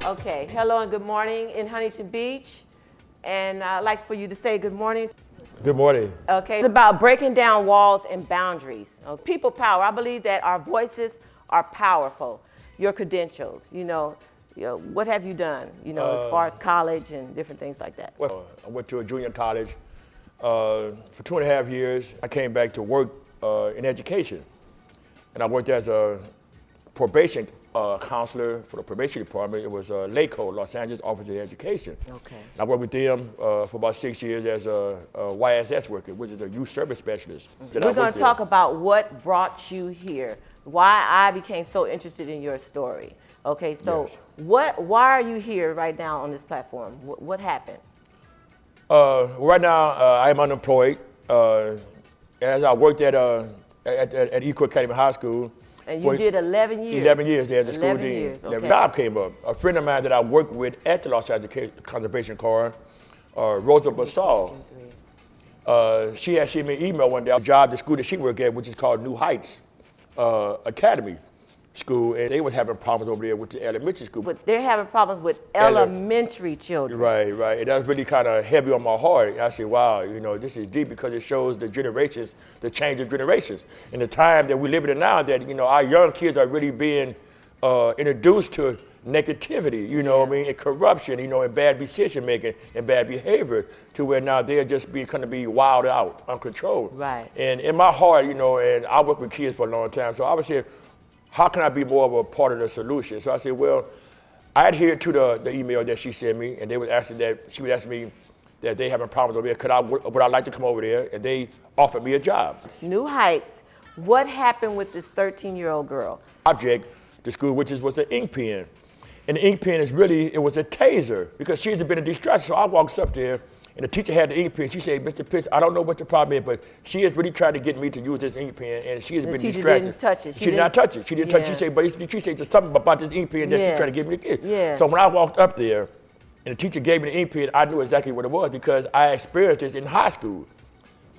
Okay, hello and good morning in Huntington Beach. And I'd like for you to say good morning. Good morning. Okay, it's about breaking down walls and boundaries. People power. I believe that our voices are powerful. Your credentials, what have you done, as far as college and different things like that? Well, I went to a junior college for 2.5 years. I came back to work in education. And I worked as a probation counselor for the probation department. It was LACO, Los Angeles Office of Education. Okay. And I worked with them for about 6 years as a YSS worker, which is a youth service specialist. We're going to talk about what brought you here, why I became so interested in your story. Okay, so yes. Why are you here right now on this platform? What happened? Right now, I'm unemployed. As I worked at Eco Academy High School. And you did 11 years? 11 years there as a school 11 dean. years, okay. The job came up. A friend of mine that I worked with at the Los Angeles Conservation Corps, Rosa Basal, she had sent me an email one day. A job, the school that she worked at, which is called New Heights Academy School, and they was having problems over there with the elementary school. But they're having problems with elementary children. Right. And that was really kind of heavy on my heart. I said, wow, this is deep because it shows the generations, the change of generations. In the time that we live in now, that, our young kids are really being introduced to negativity, and corruption, and bad decision making and bad behavior, to where now they're just going to be wild out, uncontrolled. Right. And in my heart, and I work with kids for a long time, so I was saying, how can I be more of a part of the solution? So I said, well, I adhered to the email that she sent me, and she was asking me that they having problems over there. Would I like to come over there? And they offered me a job. New Heights. What happened with this 13-year-old girl? Object to school, which was an ink pen. And the ink pen it was a taser, because she's been a distraction. So I walked up there, and the teacher had the ink pen. She said, Mr. Pitts, I don't know what the problem is, but she is really trying to get me to use this ink pen, and she has been distracted. Didn't touch it. She did not touch it. She didn't touch it. She said, but she said there's something about this ink pen that she's trying to get me to get. Yeah. So when I walked up there, and the teacher gave me the ink pen, I knew exactly what it was, because I experienced this in high school.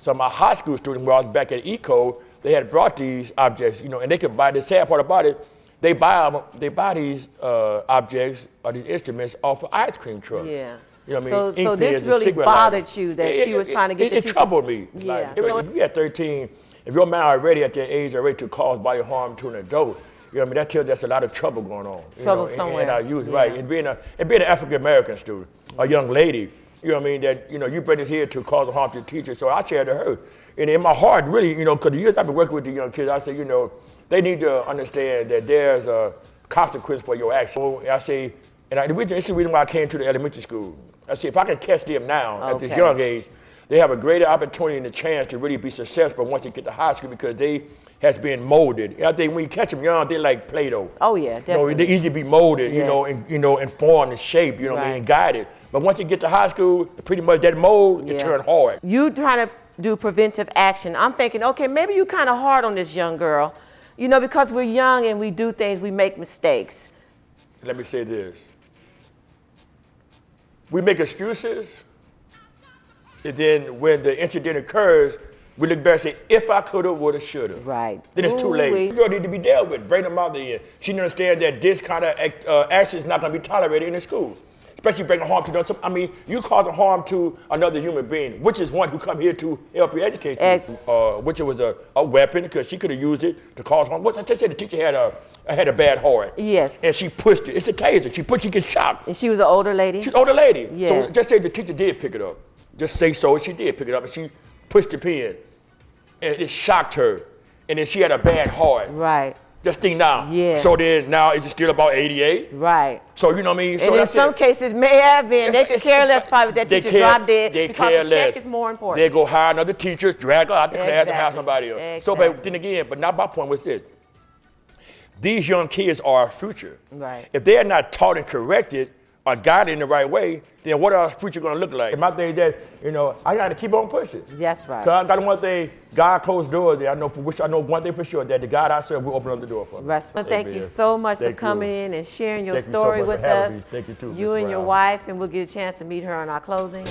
So my high school students, when I was back at ECO, they had brought these objects, and they could buy. The sad part about it, they buy these objects or these instruments off of ice cream trucks. Yeah. You know what I mean? So this really bothered you that she was trying to get the teacher. It troubled me. Yeah. Like, if you're at 13, if your man already at that age already to cause body harm to an adult, that tells there's a lot of trouble going on. Trouble somewhere. In our youth, right? And being an African American student, a young lady, that you bring this here to cause harm to the teacher. So I shared to her, and in my heart, really, because the years I've been working with the young kids, I say, they need to understand that there's a consequence for your action. So I say, this is the reason why I came to the elementary school. I say, if I can catch them now at this young age, they have a greater opportunity and a chance to really be successful once they get to high school, because they has been molded. And I think when you catch them young, they're like Play-Doh. Oh yeah, definitely. They're easy to be molded, and formed and shaped, and guided. But once you get to high school, pretty much that mold, it turns hard. You trying to do preventive action. I'm thinking, okay, maybe you're kind of hard on this young girl, because we're young and we do things, we make mistakes. Let me say this. We make excuses, and then when the incident occurs, we look back and say, if I coulda, woulda, shoulda. Right. Then it's too late. The girl need to be dealt with. Bring them out there. She understands that this kind of action is not going to be tolerated in the school, especially bringing harm to them. I mean, you causing harm to another human being, which is one who come here to help you educate you. Which it was a weapon, because she could have used it to cause harm. I just said the teacher had a bad heart. Yes. And she pushed it. It's a taser. She gets shocked. And she was an older lady? She's an older lady. Yes. So just say the teacher did pick it up. Just say so, she did pick it up, and she pushed the pen. And it shocked her. And then she had a bad heart. Right. Just think now. Yeah. So then now is it still about 88? Right. So you know what I mean? So and in some cases may have been. They could care less probably that teacher dropped dead, because the check is more important. They go hire another teacher, drag her out the class, and hire somebody else. Exactly. So but then again, but now my point was this. These young kids are our future. Right. If they are not taught and corrected or guided in the right way, then what our future going to look like? And my thing is that, I got to keep on pushing. That's right. Because I got one thing, God closed doors there. I know one thing for sure, that the God I serve will open up the door for me. Well, thank you so much for coming in and sharing your story with us. Thank you too. You and your wife, and we'll get a chance to meet her in our closing.